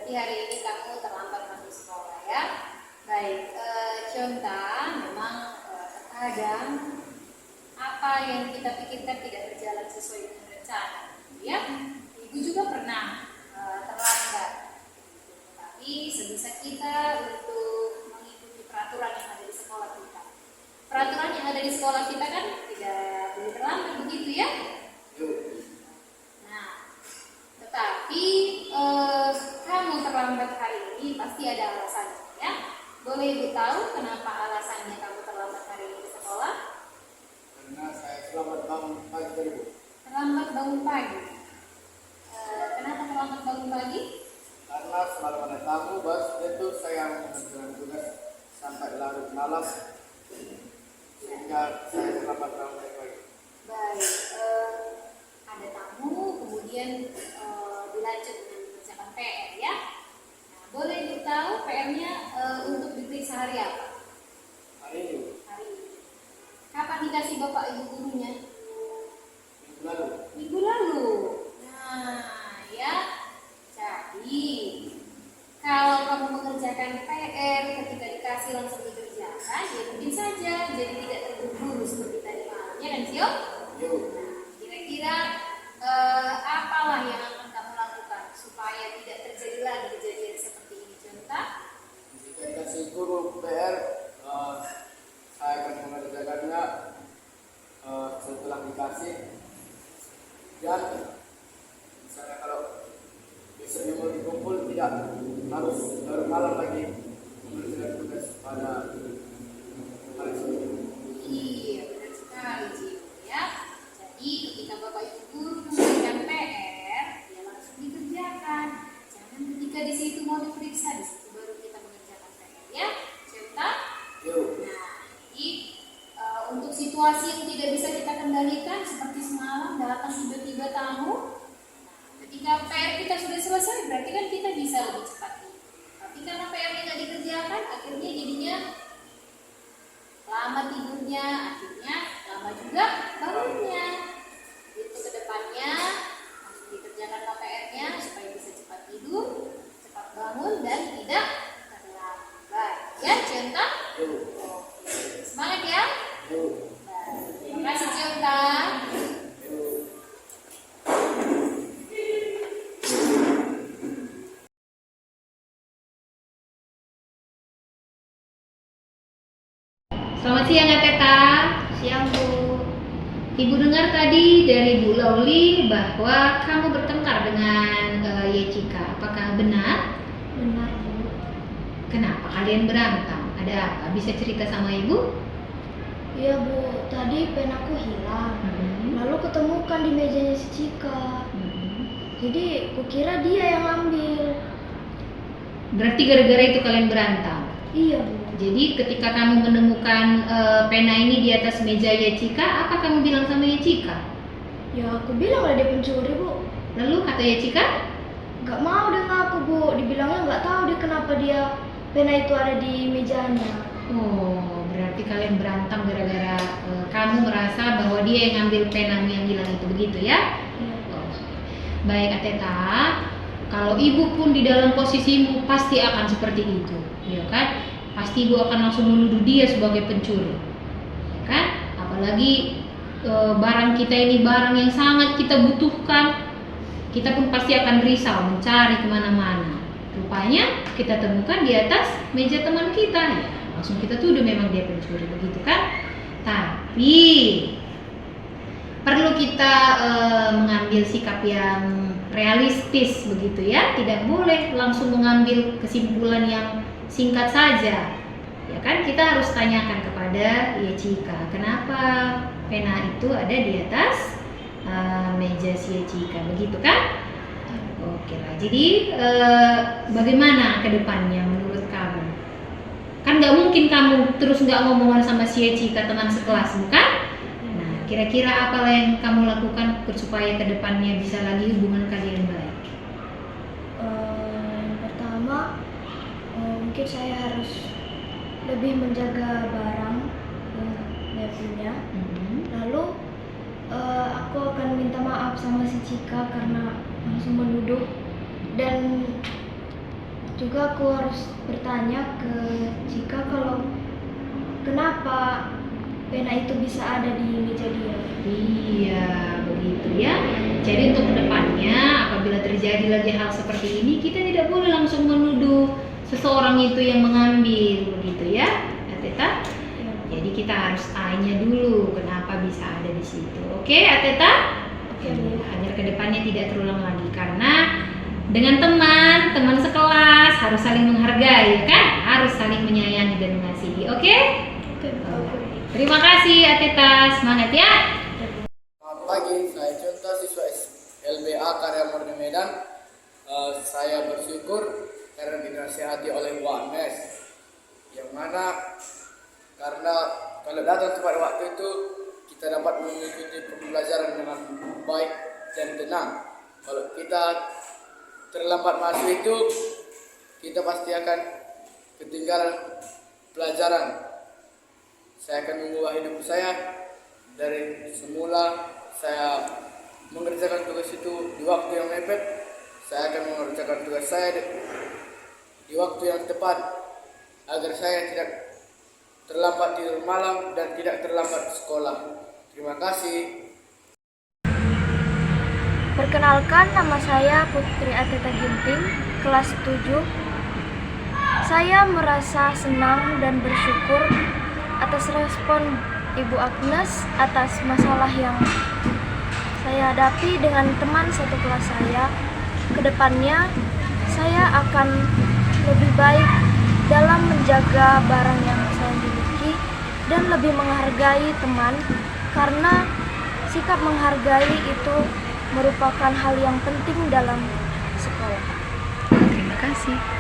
berarti hari ini kamu terlambat masuk sekolah ya. Baik, contoh memang terkadang apa yang kita pikirkan tidak berjalan sesuai dengan rencana, ya. Ibu juga pernah terlambat, tapi sebisa kita untuk mengikuti peraturan yang ada di sekolah kita. Peraturan yang ada di sekolah kita kan tidak boleh terlambat, begitu ya? Nah, tetapi kamu terlambat hari ini pasti ada alasannya, ya. Boleh Ibu tahu kenapa alasannya kamu terlambat hari ini di sekolah? Karena saya terlambat bangun pagi tadi, Bu. Terlambat bangun pagi. Kenapa terlambat bangun pagi? Karena semalam ada tamu, bos itu saya mengerjakan tugas sampai larut malam, sehingga saya terlambat bangun pagi. Baik, ada tamu, kemudian dilanjut dengan mengerjakan PR ya. Nah, boleh Ibu tahu PR-nya untuk diperiksa hari apa? Hari ini, Bu. Hari ini. Kapan dikasih Bapak Ibu gurunya? Minggu lalu. Minggu lalu. Nah, ya. Jadi, kalau kamu mengerjakan PR ketika dikasih langsung dikerjakan, ya mungkin saja jadi tidak terburu-buru seperti tadi malam, ya kan, Cio? Nah, kira-kira apalah yang akan kamu lakukan supaya tidak terjadi lagi kejadian seperti ini, contoh? Jika dikasih guru PR, saya akan mengerjakannya setelah dikasih. Dan misalnya kalau besoknya mau dikumpul, tidak harus larut malam lagi mengerjakan tugas pada hari Senin. Iya, benar sekali, Cio, ya. Jadi ketika Bapak Ibu guru memberikan PR, ya langsung dikerjakan. Jangan ketika di situ mau diperiksa, di situ baru kita mengerjakan PR, ya. Contoh? Nah, jadi untuk situasi yang tidak bisa kita kendalikan seperti semalam datang tiba-tiba tamu. Ketika PR kita sudah selesai, berarti kan kita bisa lebih cepat. Tapi karena PR-nya nggak dikerjakan, akhirnya jadinya lama tidurnya, akhirnya lama juga bangunnya. Itu kedepannya harus dikerjakanlah PR-nya supaya bisa cepat tidur, cepat bangun dan tidak terlambat. Ya, contoh? Oke. Semangat ya. Terima kasih contoh. Selamat siang ya Teta. Siang, Bu. Ibu dengar tadi dari Bu Lauli bahwa kamu bertengkar dengan Yecika. Apakah benar? Benar, Bu. Kenapa kalian berantem? Ada apa? Bisa cerita sama Ibu? Iya, Bu. Tadi pen aku hilang. Lalu ketemukan di mejanya si Cika. Jadi, kukira dia yang ambil. Berarti gara-gara itu kalian berantem? Iya, Bu. Jadi ketika kamu menemukan pena ini di atas meja Yecika, apa kamu bilang sama Yecika? Ya, aku bilang lah dia pencuri, Bu. Lalu kata Yecika? Gak mau dia ngaku, Bu. Dibilangnya gak tahu dia kenapa dia pena itu ada di mejanya. Oh, berarti kalian berantem gara-gara kamu merasa bahwa dia yang ngambil penamu yang hilang itu, begitu ya? Iya. Oh. Baik, Ateta. Kalau ibu pun di dalam posisimu pasti akan seperti itu, ya kan? Pasti ibu akan langsung menuduh dia sebagai pencuri, ya kan? Apalagi barang kita ini barang yang sangat kita butuhkan, kita pun pasti akan risau mencari kemana-mana. Rupanya kita temukan di atas meja teman kita, ya langsung kita tuduh memang dia pencuri, begitu kan? Tapi perlu kita mengambil sikap yang realistis, begitu ya. Tidak boleh langsung mengambil kesimpulan yang singkat saja, ya kan? Kita harus tanyakan kepada Yecika, kenapa pena itu ada di atas meja si Yecika, begitu kan? Oke lah. Jadi bagaimana ke depannya menurut kamu? Kan nggak mungkin kamu terus nggak ngomongan sama si Yecika, teman sekelasmu kan? Nah, kira-kira apa yang kamu lakukan supaya ke depannya bisa lagi hubungan kalian baik? Yang pertama, mungkin saya harus lebih menjaga barang yang dia punya. Lalu aku akan minta maaf sama si Cika karena langsung menuduh, dan juga aku harus bertanya ke Cika kalau kenapa pena itu bisa ada di meja dia. Iya, begitu ya. Jadi untuk kedepannya apabila terjadi lagi hal seperti ini, kita tidak boleh langsung menuduh seseorang itu yang mengambil, begitu ya, Ateta. Jadi kita harus tanya dulu kenapa bisa ada di situ. Oke, Ateta? Oke, Ya, agar kedepannya tidak terulang lagi, karena dengan teman sekelas harus saling menghargai, ya kan? Harus saling menyayangi dan mengasihi. Oke? Oke, Terima kasih Ateta, semangat ya. Selamat pagi, saya Contoh siswa LBA Karya Murni Medan. Saya bersyukur karena dinasihati oleh Bu Agnes, yang mana karena kalau datang pada waktu itu kita dapat mengikuti pembelajaran dengan baik dan tenang. Kalau kita terlambat masuk itu, kita pasti akan ketinggalan pelajaran. Saya akan mengubah hidup saya dari semula saya mengerjakan tugas itu di waktu yang mepet. Saya akan mengerjakan tugas saya di waktu yang tepat agar saya tidak terlambat tidur malam dan tidak terlambat sekolah. Terima kasih. Perkenalkan, nama saya Putri Ateta Ginting, kelas 7. Saya merasa senang dan bersyukur atas respon Ibu Agnes atas masalah yang saya hadapi dengan teman satu kelas saya. Kedepannya, saya akan lebih baik dalam menjaga barang yang saya miliki dan lebih menghargai teman, karena sikap menghargai itu merupakan hal yang penting dalam sekolah. Terima kasih.